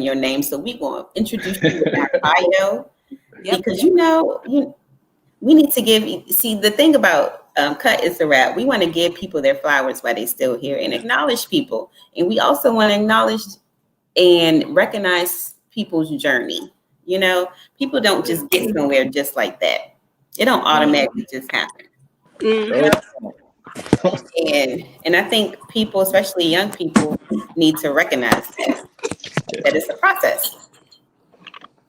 your name, so we gonna introduce you with our bio. Because we need to see the thing about Cut Is the Rap. We want to give people their flowers while they still here and acknowledge people, and we also want to acknowledge and recognize people's journey. People don't just get somewhere just like that. It don't automatically just happen. And I think people, especially young people, need to recognize that it's a process.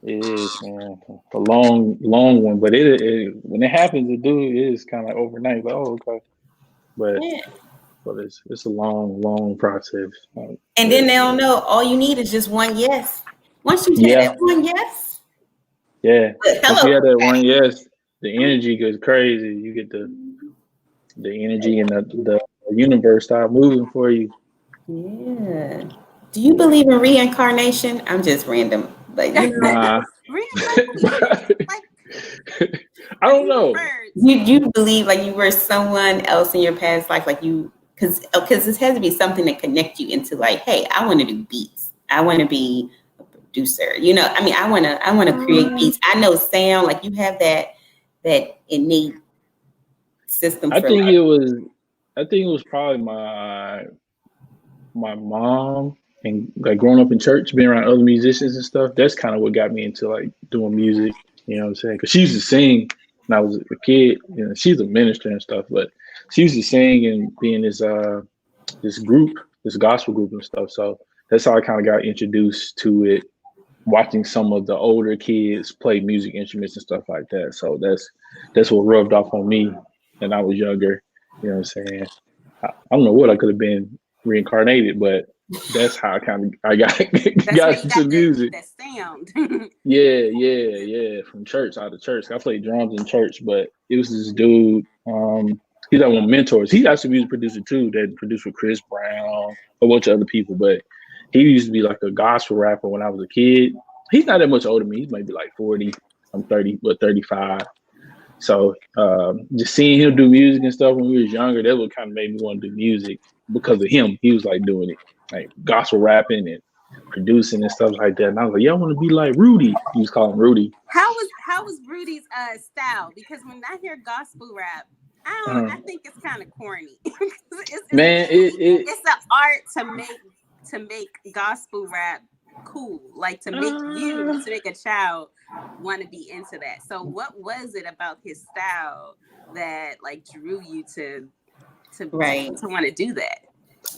It is, man. A long one, but it when it happens, it is kind of like overnight. But okay, but it's a long process. And then they don't know. All you need is just one yes. Once you get that one yes, once you have that one yes, the energy goes crazy. You get the energy and the universe start moving for you. Yeah. Do you believe in reincarnation? I'm just random. Nah. I don't know. You believe like you were someone else in your past life, like you, because this has to be something that connect you into like, hey, I want to do beats. I want to be a producer. I want to create beats. I know sound, like you have that innate system. I think it was probably my mom. And like growing up in church, being around other musicians and stuff, that's kind of what got me into like doing music. You know what I'm saying? Because she used to sing when I was a kid. She's a minister and stuff, but she used to sing and be in this gospel group and stuff. So that's how I kind of got introduced to it, watching some of the older kids play music instruments and stuff like that. So that's what rubbed off on me when I was younger. You know what I'm saying? I don't know what I could have been reincarnated, but that's how I got into music. That sound. Yeah. From church, out of church. I played drums in church, but it was this dude. He's like one of my mentors. He's actually a music producer too. That produced with Chris Brown, a bunch of other people. But he used to be like a gospel rapper when I was a kid. He's not that much older than me. He's maybe like 40. I'm 30, but 35. So just seeing him do music and stuff when we was younger, that what kind of made me want to do music because of him. He was like doing it, like gospel rapping and producing and stuff like that. And I was like, yeah, I want to be like Rudy. He was calling Rudy. How was Rudy's style? Because when I hear gospel rap, I think it's kind of corny. It's an art to make gospel rap cool, like to make a child want to be into that. So what was it about his style that like drew you to want to do that?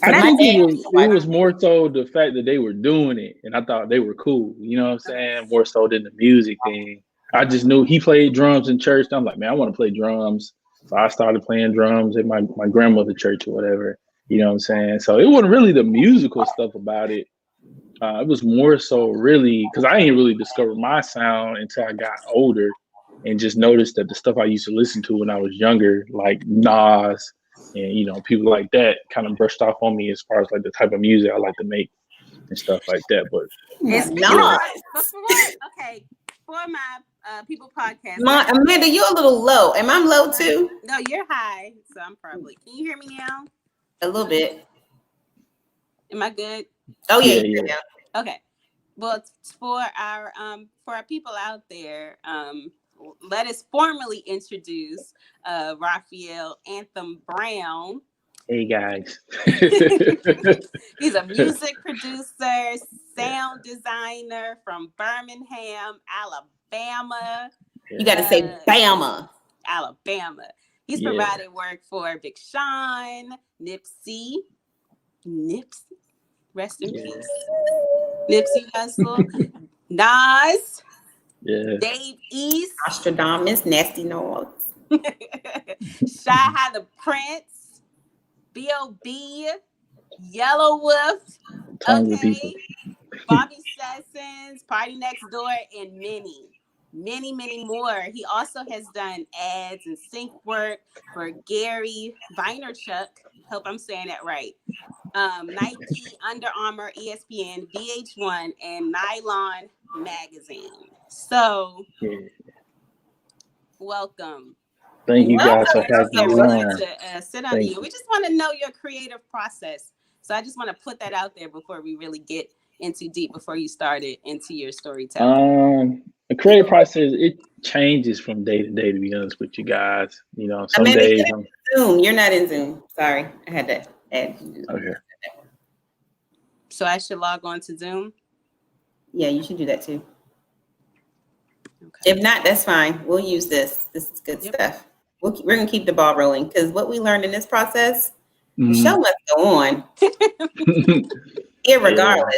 I think it was more so the fact that they were doing it and I thought they were cool, you know what I'm saying? More so than the music thing. I just knew he played drums in church. I'm like, man, I want to play drums. So I started playing drums at my grandmother's church or whatever, you know what I'm saying? So it wasn't really the musical stuff about it. It was more so really, because I didn't really discover my sound until I got older and just noticed that the stuff I used to listen to when I was younger, like Nas and, people like that kind of brushed off on me as far as like the type of music I like to make and stuff like that. But it's Nas. Okay, for my people podcast. Amanda, you're a little low. Am I low too? No, you're high. So I'm probably. Can you hear me now? A little bit. Am I good? Oh yeah. Okay. Well, for our people out there, let us formally introduce Rafeal Anthem Brown. Hey guys. He's a music producer, sound designer from Birmingham, Alabama. You got to say Bama. Alabama. He's provided work for Big Sean, Nipsey, rest in peace. Nipsey Hussle, Nas, Dave East, Nostradamus, Nasty Noise, Cyhi The Prynce, B.O.B, Yelawolf, Bobby Sessons, Partynextdoor, and many more. He also has done ads and sync work for Gary Vaynerchuk. Hope I'm saying that right. Nike, Under Armour, ESPN, VH1, and Nylon magazine. So, welcome. Thank you guys for having me on. To sit under you. We just want to know your creative process. So I just want to put that out there before we really get in too deep before you started into your storytelling? The creative process, it changes from day to day, to be honest with you guys. You know, some days I'm Zoom. You're not in Zoom. Sorry. I had to add. Okay. So I should log on to Zoom? Yeah, you should do that too. Okay. If not, that's fine. We'll use this. This is good stuff. We're going to keep the ball rolling because what we learned in this process, the show must go on. Irregardless.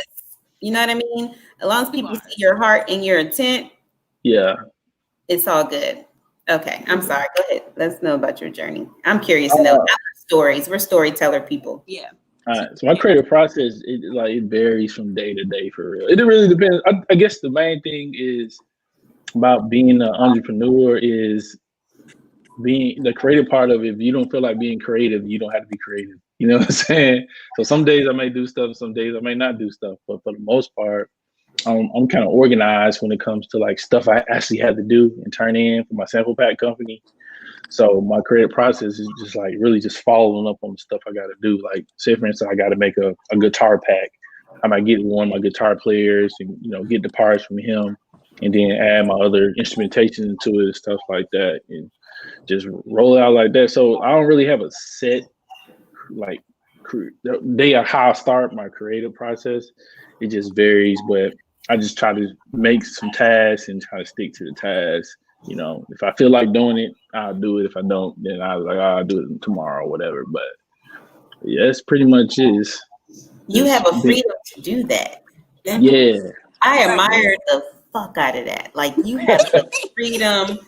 You know what I mean? As long as people see your heart and your intent, it's all good. Okay, I'm sorry. Go ahead. Let's know about your journey. I'm curious to know stories. We're storyteller people. Yeah. All right. So my creative process, it varies from day to day for real. It really depends. I guess the main thing is about being an entrepreneur is being the creative part of it. If you don't feel like being creative, you don't have to be creative. You know what I'm saying? So some days I may do stuff, some days I may not do stuff. But for the most part, I'm kind of organized when it comes to like stuff I actually had to do and turn in for my sample pack company. So my creative process is just like really just following up on the stuff I got to do. Like say for instance, I got to make a guitar pack. I might get one of my guitar players and get the parts from him, and then add my other instrumentation into it and stuff like that, and just roll it out like that. So I don't really have a set like day of how I start my creative process. It just varies, but I just try to make some tasks and try to stick to the tasks. If I feel like doing it, I'll do it. If I don't, then I'll do it tomorrow or whatever. But yeah, that's pretty much it. You have a freedom to do that. I admire the fuck out of that. Like you have the freedom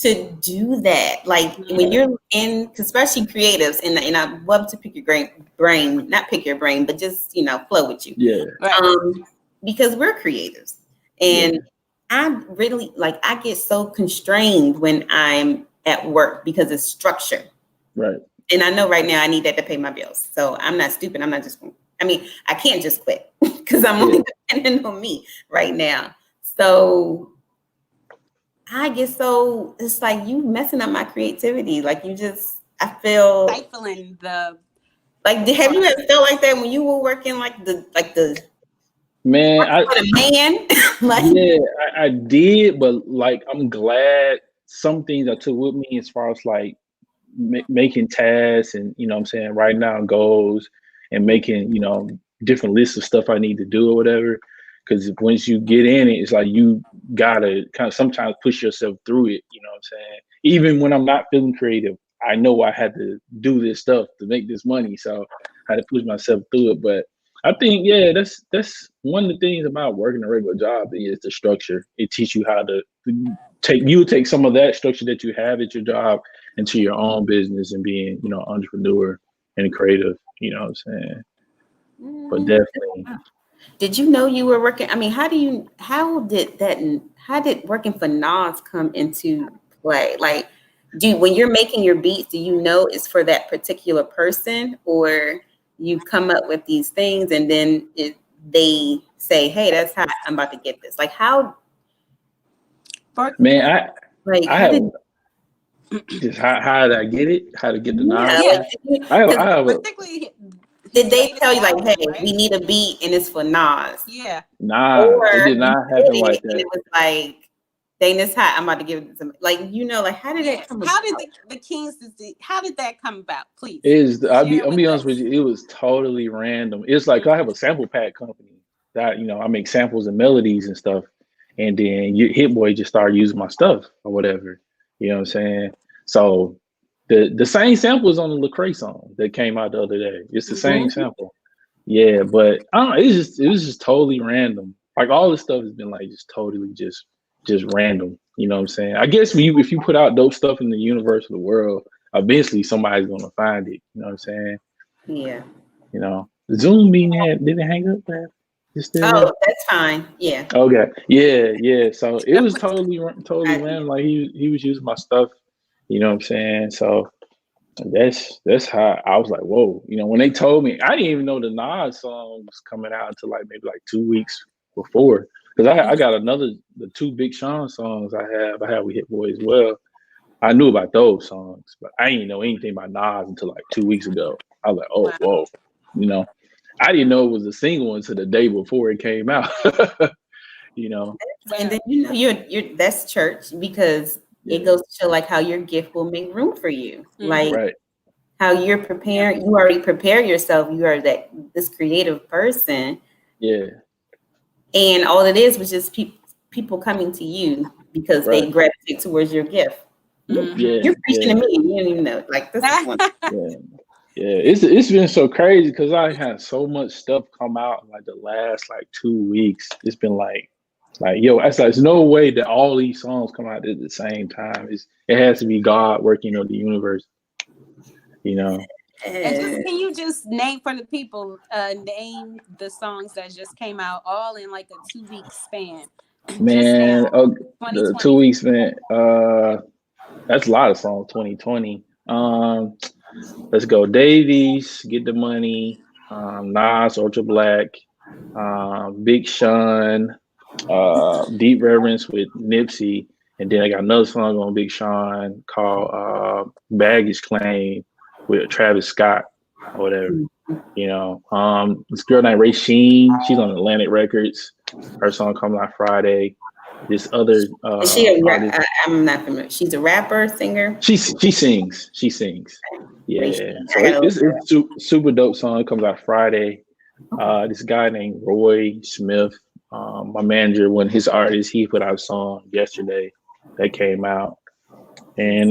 to do that. Like when you're in, especially creatives, and I love to pick your brain, not pick your brain, but just flow with you. Yeah. Because we're creatives, and I really I get so constrained when I'm at work because it's structure. Right. And I know right now I need that to pay my bills. So I'm not stupid. I'm not just. I can't just quit because I'm only dependent on me right now. So I get it's like you messing up my creativity. Like I feel stifling the. Like, have you ever felt like that when you were working man? I did, but like I'm glad some things I took with me as far as like making tasks and writing down goals and making different lists of stuff I need to do or whatever. Because once you get in it, it's like you gotta kind of sometimes push yourself through it. You know what I'm saying? Even when I'm not feeling creative, I know I had to do this stuff to make this money, so I had to push myself through it. But I think, that's one of the things about working a regular job is the structure. It teaches you how to take some of that structure that you have at your job into your own business and being, entrepreneur and creative. You know what I'm saying? But definitely. Did you know you were working? How did working for Nas come into play? Like, when you're making your beats, do you know it's for that particular person, or you come up with these things and then they say, "Hey, that's how I'm about to get this." Like, how? Man, how did I get it? How to get the Nas? Did they tell you like, "Hey, we need a beat and it's for Nas"? Yeah. Nah, it did not happen like that. And it was like, "Dang, this hot. I'm about to give it some." Like, how did that come about? How did the Kings? How did that come about? Please. I'll be honest with you. It was totally random. It's like I have a sample pack company that I make samples and melodies and stuff, and then Hit Boy just started using my stuff or whatever. You know what I'm saying? So the same sample is on the Lecrae song that came out the other day. It's the same sample. Yeah, but I don't know. It was just totally random. Like all this stuff has been like just totally just random. You know what I'm saying? I guess if you put out dope stuff in the universe of the world, eventually somebody's gonna find it. You know what I'm saying? Yeah. The Zoom meeting didn't hang up there. That's fine. Yeah. Okay. Yeah. So it was totally random. Like he was using my stuff. You know what I'm saying? So that's how I was like, whoa. When they told me, I didn't even know the Nas song was coming out until maybe 2 weeks before. Because I got the 2 Big Sean songs I have with Hit Boy as well. I knew about those songs, but I didn't know anything about Nas until 2 weeks ago. I was like, oh, whoa, I didn't know it was a single until the day before it came out. You know. And then you're that's church, because it goes to show like how your gift will make room for you. Like how you're preparing, you already prepare yourself. You are this creative person. Yeah. And all it is was just people coming to you because they gravitate towards your gift. You're preaching to me and you don't even know. Like this is one. It's been so crazy because I had so much stuff come out in like the last like 2 weeks. It's been like yo, there's no way that all these songs come out at the same time. It has to be God working on the universe. You know. And can you just name for the people, name the songs that just came out all in like a 2-week span? Man, the 2 weeks, man. That's a lot of songs. 2020. Let's go. Davies, Get the Money. Nas, Ultra Black. Big Sean. Deep Reverence with Nipsey, and then I got another song on Big Sean called Baggage Claim with Travis Scott or whatever. You know, this girl named Ray Sheen, she's on Atlantic Records. Her song comes out Friday. This other is she a I'm not familiar. She's a rapper, singer. She sings. Yeah. So it's super dope song. It comes out Friday. This guy named Roy Smith. My manager, when his artist, he put out a song yesterday that came out. And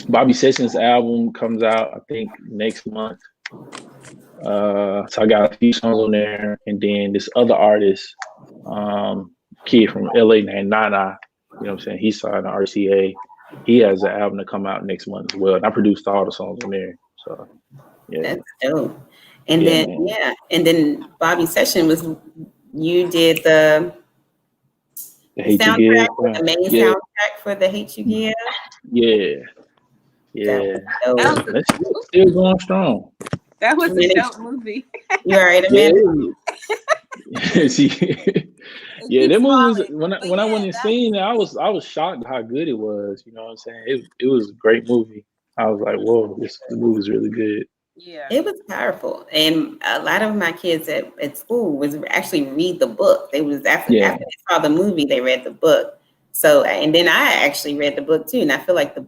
Bobby Sessions' album comes out, I think, next month. So I got a few songs on there. And then this other artist, kid from LA named Nana, you know what I'm saying? He signed the RCA. He has an album to come out next month as well. And I produced all the songs on there. So, yeah. That's dope. And then Bobby Session was, you did the soundtrack, the main soundtrack for the Hate You Give. Yeah. That's still going strong. That was a dope movie. You all right, Amanda? That movie was, when I went and seen it, I was shocked how good it was. You know what I'm saying? It was a great movie. I was like, whoa, this movie is really good. Yeah, it was powerful, and a lot of my kids at school was actually read the book. They was after they saw the movie, they read the book. So, and then I actually read the book too, and I feel like the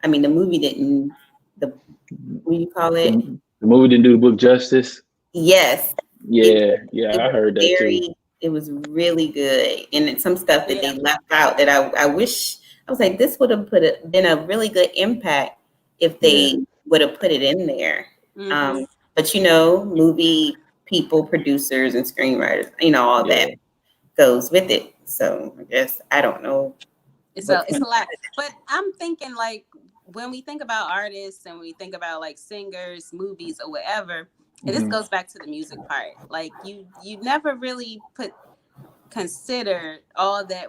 movie didn't. What do you call it? The movie didn't do the book justice. Yes. I heard that too. It was really good, and then some stuff that they left out that I wish, I was like, this would have been a really good impact if they would have put it in there. But movie people, producers, and screenwriters, all that goes with it. So I guess I don't know. It's a lot. But I'm thinking, like, when we think about artists and we think about like singers, movies, or whatever, and this goes back to the music part. Like you never really consider all that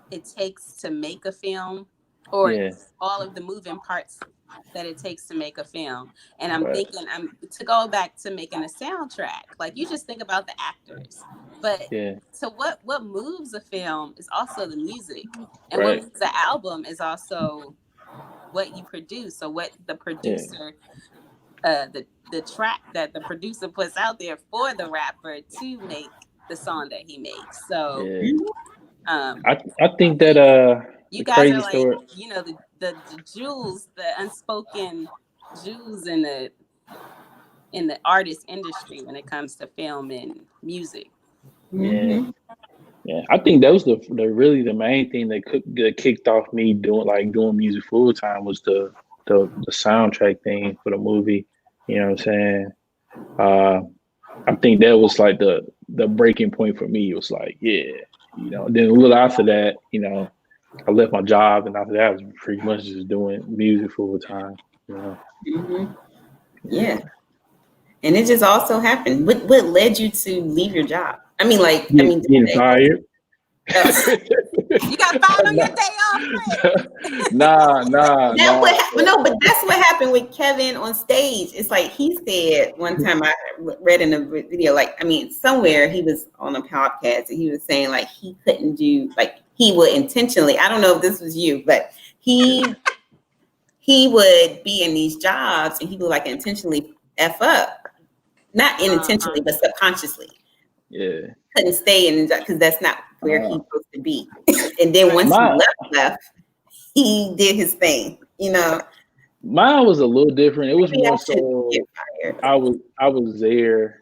it takes to make a film, or all of the moving parts that it takes to make a film. And I'm thinking, to go back to making a soundtrack, like you just think about the actors, but so what moves a film is also the music, and what moves the album is also what you produce, or what the producer, the track that the producer puts out there for the rapper to make the song that he makes. So I think that you guys are like, the jewels, the unspoken jewels in the artist industry when it comes to film and music. Yeah, I think that was the main thing that kicked off me doing music full time was the soundtrack thing for the movie. You know what I'm saying? I think that was like the breaking point for me. It was like, then a little after that, I left my job, and after that, I was pretty much just doing music full time. Yeah, and it just also happened. What led you to leave your job? Getting fired. You got fired on your day off. Nah. No, but that's what happened with Kevin on stage. It's like he said one time, I read in a video, somewhere he was on a podcast and he was saying like he couldn't do, like he would intentionally, I don't know if this was you, but he would be in these jobs and he would like intentionally F up not unintentionally, but subconsciously. Yeah. Couldn't stay in because that's not where he's supposed to be. And then once he left, he did his thing, you know. Mine was a little different. It was more so I was there.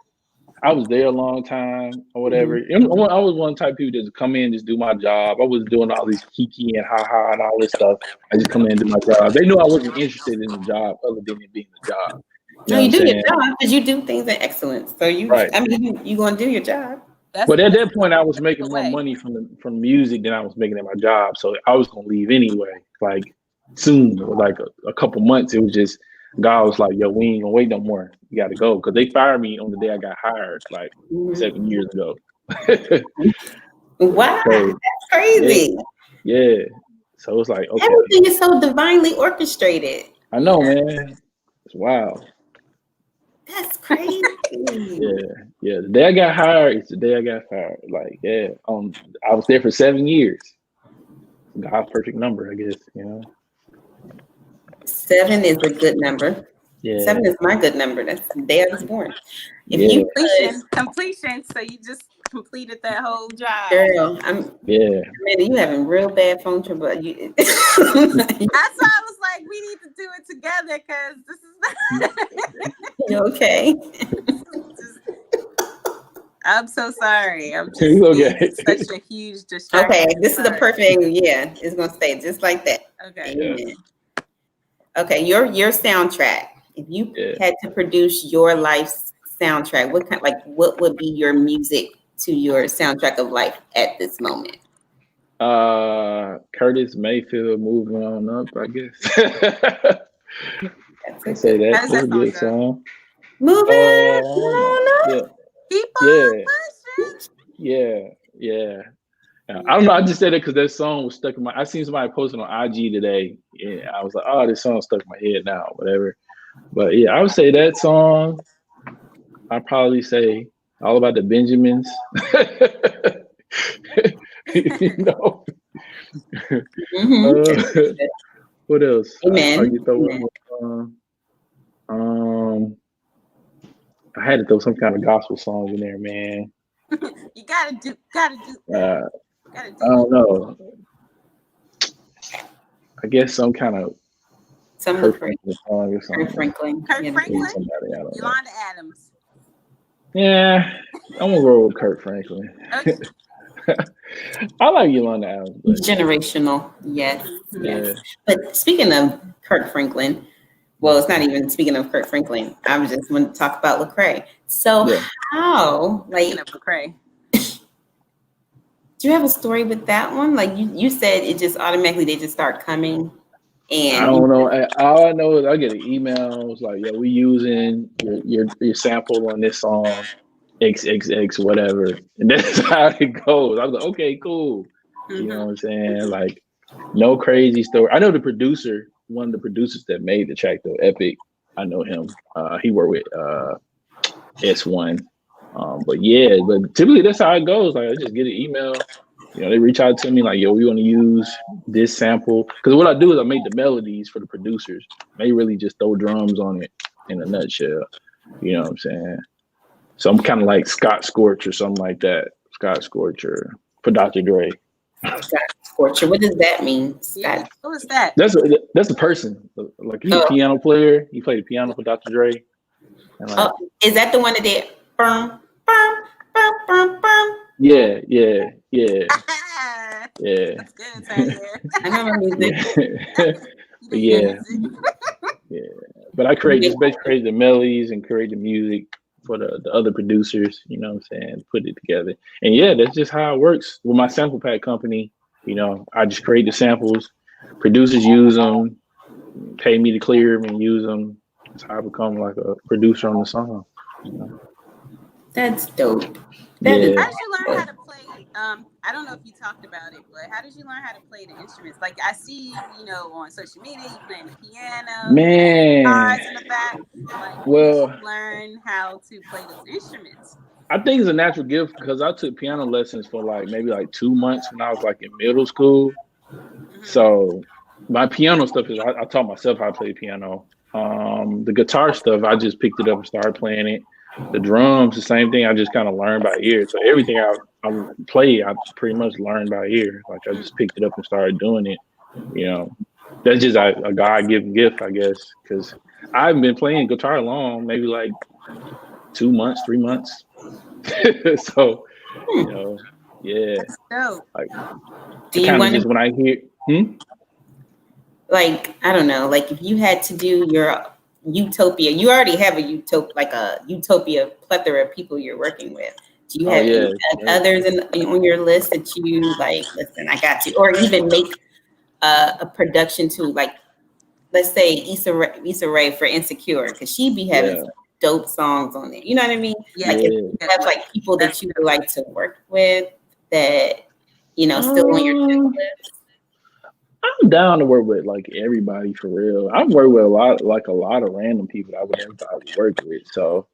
I was there a long time or whatever. I was one type of people that just come in, just do my job. I wasn't doing all these kiki and ha and all this stuff. I just come in and do my job. They knew I wasn't interested in the job other than it being the job. You do your job because you do things in excellence. So you going to do your job. But at that point, I was making more money from music than I was making at my job. So I was going to leave anyway. Like soon, like a couple months, it was just, God was like, yo, we ain't gonna wait no more. You got to go. Because they fired me on the day I got hired, like 7 years ago. Wow, so, that's crazy. Yeah. So it's like, okay. Everything is so divinely orchestrated. I know, man. It's wild. That's crazy. Yeah. The day I got hired, it's the day I got fired. Like, I was there for 7 years. God's perfect number, I guess, you know. 7 is a good number. Yeah. 7 is my good number. That's the day I was born. Completion. So you just completed that whole job. Girl, you having real bad phone trouble. That's why I was like, we need to do it together because this is you okay? I'm so sorry. I'm just okay. Such a huge distraction. Okay, this is the perfect. Yeah, it's gonna stay just like that. Okay. Amen. Okay, your soundtrack. If you had to produce your life's soundtrack, what would be your music to your soundtrack of life at this moment? Curtis Mayfield, Moving On Up, I guess. I say that's a good song. Moving on up. Yeah. I don't know. I just said it because that song was stuck in my. I seen somebody posting on IG today, and I was like, "Oh, this song's stuck in my head now." Whatever. But yeah, I would say that song. I'd probably say All About the Benjamins. You know. What else? Amen. I had to throw some kind of gospel song in there, man. You gotta do. I don't know. I guess some kind of Kurt Franklin song or something. Kurt Franklin. Yolanda Adams. Yeah, I'm gonna roll with Kurt Franklin. Okay. I like Yolanda Adams. Generational, yes. But speaking of Kurt Franklin, well, it's not even speaking of Kurt Franklin. I was just want to talk about Lecrae. So how, Lecrae? Do you have a story with that one? Like you said, it just automatically they just start coming. And I don't know. All I know is I get an email. It's like, we using your sample on this song, XXX whatever, and that's how it goes. I was like, okay, cool. You know what I'm saying? Like, no crazy story. I know the producer, one of the producers that made the track though, Epic. I know him. He worked with S1. But typically that's how it goes. Like I just get an email, they reach out to me like, we want to use this sample. Because what I do is I make the melodies for the producers. They really just throw drums on it in a nutshell. You know what I'm saying? So I'm kind of like Scott Scorch or something like that. Scott Scorch or for Dr. Dre. Scott Scorcher. What does that mean? Scott. Who is that? That's a person. Like he's a piano player. He played the piano for Dr. Dre. And is that the one that did? Yeah. That's good. I know music. Yeah. But I basically create the melodies and create the music for the other producers, you know what I'm saying, put it together. And that's just how it works with my sample pack company. I just create the samples, producers use them, pay me to clear them and use them. That's how I become like a producer on the song. That's dope. How did you learn how to play? I don't know if you talked about it, but how did you learn how to play the instruments? Like I see, on social media, you playing the piano, man, guitars in the back. Like, well, did you learn how to play those instruments? I think it's a natural gift because I took piano lessons for maybe 2 months when I was in middle school. Mm-hmm. So my piano stuff is I taught myself how to play piano. The guitar stuff, I just picked it up and started playing it. The drums, the same thing. I just kind of learned by ear. So everything I play, I pretty much learned by ear. Like I just picked it up and started doing it. You know, that's just a God-given gift, I guess. Because I've been playing guitar long, maybe like 2 months, 3 months. So, you know, yeah. That's dope. Like, do you want just when I hear, like, I don't know, like if you had to do your utopia, you already have a utopia plethora of people you're working with. Do you have any others on your list that you like, listen, I got you, or even make a production to, like, let's say Issa Rae for Insecure, because she be having some dope songs on it. You know what I mean? Yeah. Like if you have like people that you would like to work with that, you know, still on your checklist. I'm down to work with like everybody for real. I've worked with a lot of random people that I would never thought I would work with. So,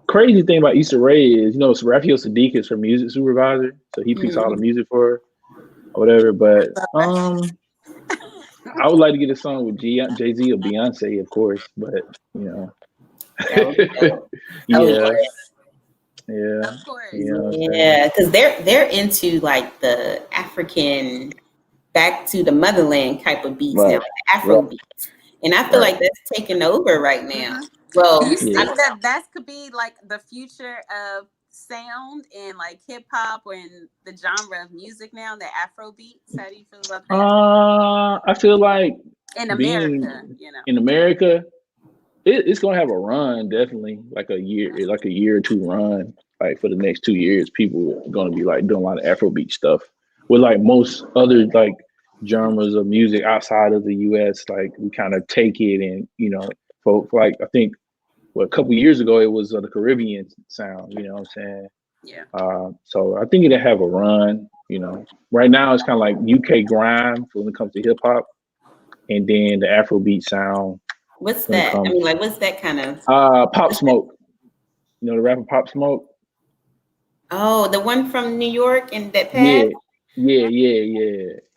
crazy thing about Issa Rae is, you know, Rafeal Sadiq is her music supervisor, so he picks all the music for her or whatever. But I would like to get a song with Jay-Z or Beyonce, of course. But you know, of course, because they're into like the African, back to the motherland type of beats now, like the Afro beats, and I feel like that's taking over right now. Well, do you think that could be like the future of sound and like hip hop or in the genre of music now, the Afro beats? How do you feel about that? I feel like in America, you know, in America, it's gonna have a run, definitely, like a year or two run. Like for the next 2 years, people are gonna be like doing a lot of Afrobeat stuff. With like most other like genres of music outside of the US, like we kind of take it and, you know, for like I think a couple years ago it was the Caribbean sound, you know what I'm saying? Yeah. So I think it'll have a run, you know. Right now it's kind of like UK grime when it comes to hip hop, and then the Afrobeat sound. What's that? I mean, like, what's that kind of? Pop Smoke. You know the rapper Pop Smoke? Oh, the one from New York and that passed? Yeah.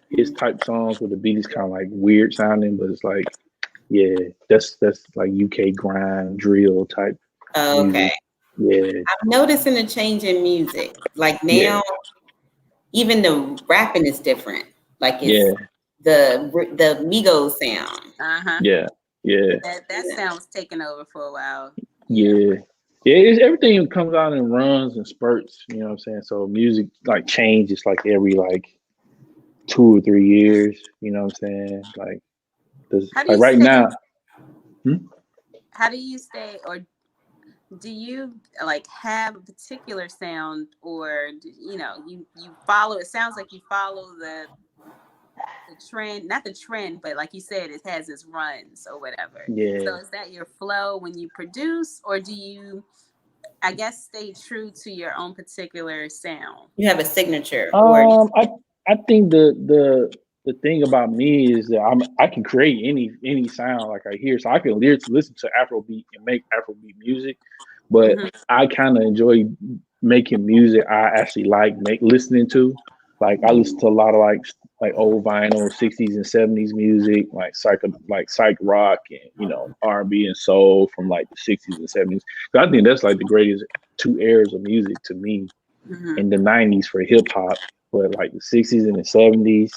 His type songs with the beat is kind of like weird sounding, but it's like, yeah, that's like UK grind drill type. Oh, okay. Music. Yeah. I'm noticing a change in music. Like now, even the rapping is different. Like it's the Migos sound. Yeah. That sound was taking over for a while. Yeah. It's everything comes out in runs and spurts, you know what I'm saying? So music like changes like every like 2 or 3 years, you know what I'm saying? Like, like right now. How do you stay, or do you like have a particular sound, or you know, you follow? It sounds like you follow the trend, not the trend, but like you said, it has its runs or whatever. Yeah. So is that your flow when you produce, or do you, I guess, stay true to your own particular sound? You have a signature. I think the thing about me is that I can create any sound like I hear, so I can listen to Afrobeat and make Afrobeat music, but I kind of enjoy making music I actually like listening to. Like I listen to a lot of like old vinyl 60s and 70s music, like psych rock and, you know, R&B and soul from like the 60s and 70s. So I think that's like the greatest 2 eras of music to me. In the 90s for hip hop, but like the 60s and the 70s,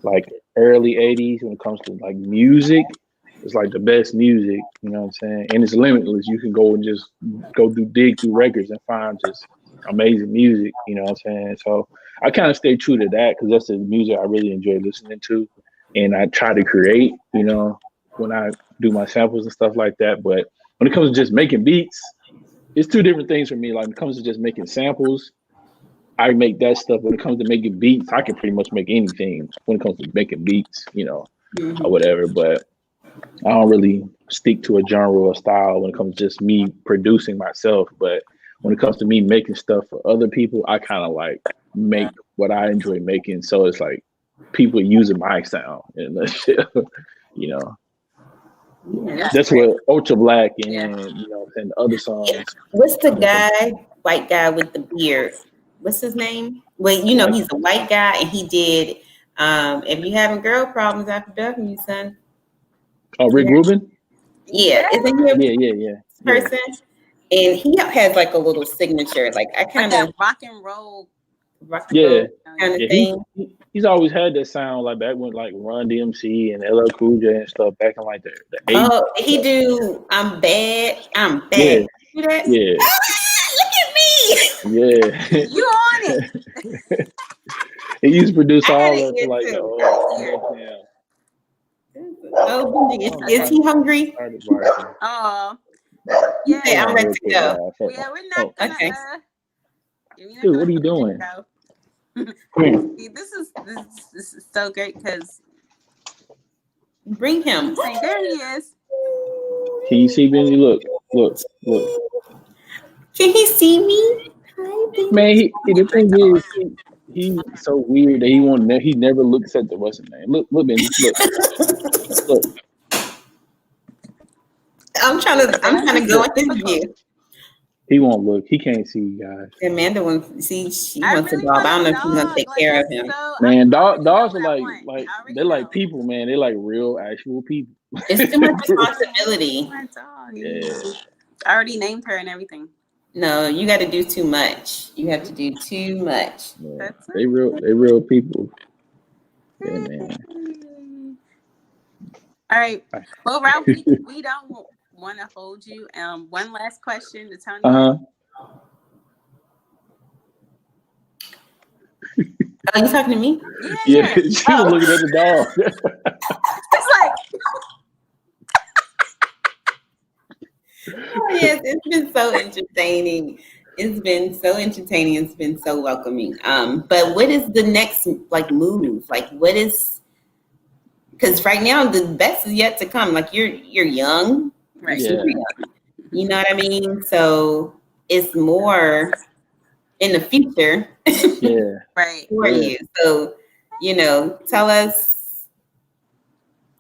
like early 80s when it comes to like music, it's like the best music, you know what I'm saying? And it's limitless. You can go and just dig through records and find just amazing music, you know what I'm saying? So I kind of stay true to that because that's the music I really enjoy listening to, and I try to create, you know, when I do my samples and stuff like that. But when it comes to just making beats, it's 2 different things for me. Like when it comes to just making samples, I make that stuff. When it comes to making beats, I can pretty much make anything when it comes to making beats, you know, or whatever. But I don't really stick to a genre or style when it comes to just me producing myself. But when it comes to me making stuff for other people, I kind of like make what I enjoy making. So it's like people using my sound in a nutshell, you know. Yeah, that's what Ultra Black and you know, and other songs. What's the white guy with the beard? What's his name? Well, you know, he's a white guy, and he did If You Having Girl Problems After Ducking You, Son. Oh, Rick Rubin? Yeah, isn't he a yeah. person? And he has like a little signature, like I kind of rock and roll kind of thing. He's always had that sound like back when like Run DMC and LL Cool J and stuff back in like the 80s. Oh, he do I'm bad. Yeah. Do that? Yeah. Look at me. Yeah. You on it. He used to produce all of it like is he hungry? Oh. Yeah, I'm ready to go. Yeah, we're not gonna okay. Dude, what are you doing? See, this is so great because bring him. See, there he is. Can you see Benji? Look. Can he see me? Man, the thing is, he's so weird that he never looks at the what's his name. Look, Benji, look. I'm trying to go in his view. He won't look. He can't see you guys. Amanda wants she wants a dog. I don't know if she's gonna take care of him. Man, dogs are like they're like people, man. They're like real actual people. It's too much responsibility. Yeah. I already named her and everything. No, you got to do too much. You have to do too much. Yeah. They real people. Yeah, man. All right. Well, Ralph, we don't want to hold you. One last question to Tony. Are you talking to me? Yeah. She was looking at the dog. It's like. Oh, yes, it's been so entertaining. It's been so welcoming. But what is the next move? What is? Because right now the best is yet to come. Like you're young, right? You're young. You know what I mean? So it's more in the future. Yeah. Right. For you. So tell us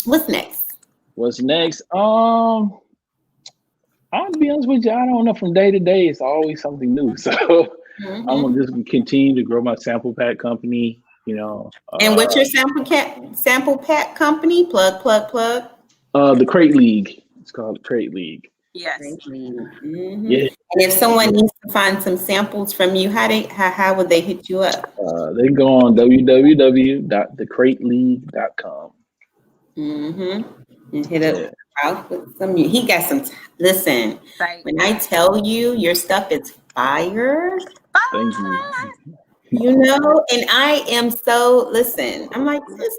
what's next. What's next? I'll be honest with you, I don't know. From day to day, it's always something new. So I'm gonna just continue to grow my sample pack company. And what's your sample pack company? Plug. The Crate League. It's called the Crate League. Yes. Mm-hmm. Yeah. And if someone needs to find some samples from you, how would they hit you up? They can go on www.thecrateleague.com. And hit up Ralph with some. He got some. Listen, when I tell you your stuff is fire. Thank you. And I am so. Listen, I'm like this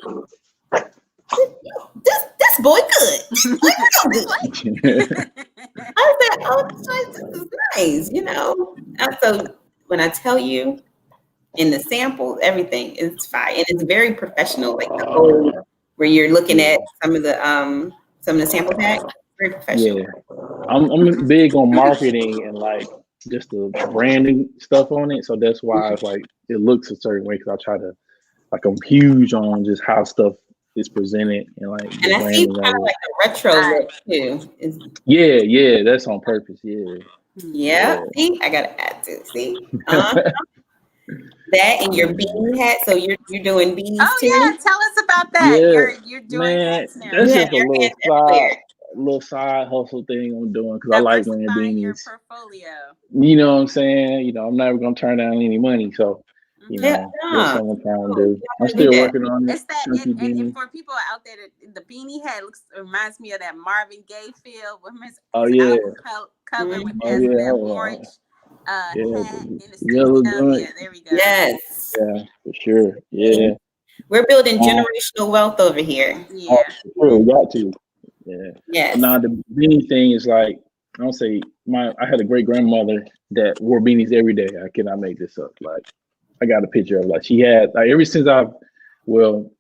boy good. I said, oh, this is nice. So when I tell you, in the samples, everything is fire, and it's very professional. Like the whole. Where you're looking at some of the sample packs, very professional. Yeah, I'm big on marketing and just the branding stuff on it. So that's why it's it looks a certain way because I try to I'm huge on just how stuff is presented and And I see kind of like a retro look too. Yeah, that's on purpose. Yeah. See, I gotta add to see. That and your beanie hat, so you're doing beanies too. Oh yeah, tell us about that. Yeah, you're doing hats now. That's just a little side hustle thing I'm doing because I like wearing beanies. Your portfolio. You know what I'm saying? I'm never gonna turn down any money, so that's what I'm trying to do. I'm still working on it. It's that, and for people out there, the beanie hat reminds me of that Marvin Gaye feel with his album cover with that orange. Hat in the yellow yeah, there we go. Yes. Yeah, for sure. Yeah. We're building generational wealth over here. Yeah. We got to. Yeah. Yes. Now the beanie thing is I don't say I had a great grandmother that wore beanies every day. I cannot make this up. I got a picture of she had ever since I was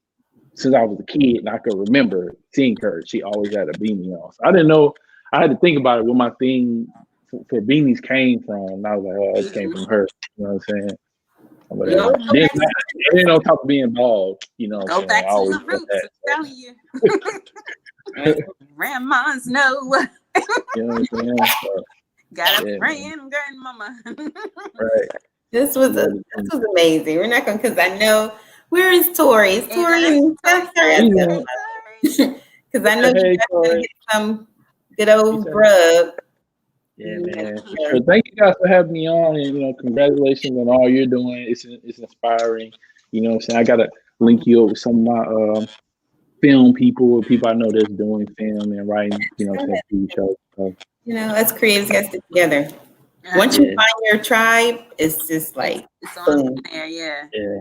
a kid and I could remember seeing her, she always had a beanie on. So I didn't know. I had to think about it where my thing for beanies came from. And I was like, oh, it came from her. You know what I'm saying? But then on top of being bald, go back to the roots. I'm telling you. Grandmas know. You know what I'm saying? Got a friend, grandmama. Right. This was amazing. We're not going because I know where is Tori? Is Tori and because I know you got some good old grub. Yeah, man. Sure. Thank you guys for having me on, and congratulations on all you're doing. It's inspiring. You know what I'm saying? I gotta link you up with some of my film people I know that's doing film and writing, TV shows. So. Us creatives got to stick together. Once you find your tribe, it's just like it's on there, yeah. Yeah,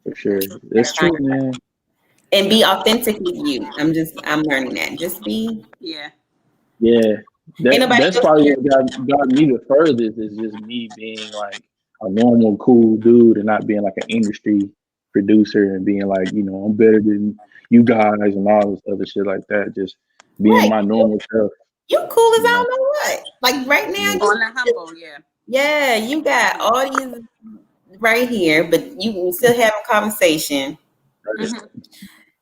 for sure. That's true, man. And be authentic with you. I'm learning that. Just be. Yeah. Yeah. That's probably what got me the furthest is just me being like a normal, cool dude and not being like an industry producer and being like, I'm better than you guys and all this other shit like that. Just being my normal self. You cool as I don't know what. Like right now. On the humble, yeah. Yeah, you got all these right here, but you can still have a conversation. Mm-hmm.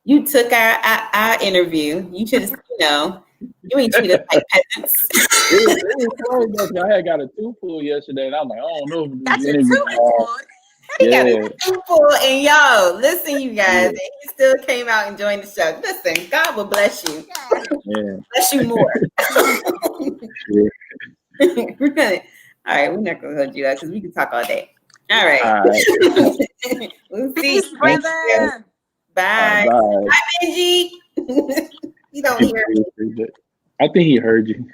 You took our interview. You should have, you ain't treat us like peasants. It was funny, I had got a two-pull yesterday, and I'm like, I don't know if that's a two-pull. He got a two-pull, and yo, listen, you guys, and he still came out and joined the show. Listen, God will bless you. Yeah. Bless you more. All right, we're not gonna hold you up because we can talk all day. All right. We'll see. Peace, brother. Bye. Bye, Benji. You don't hear me. I think he heard you.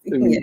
No.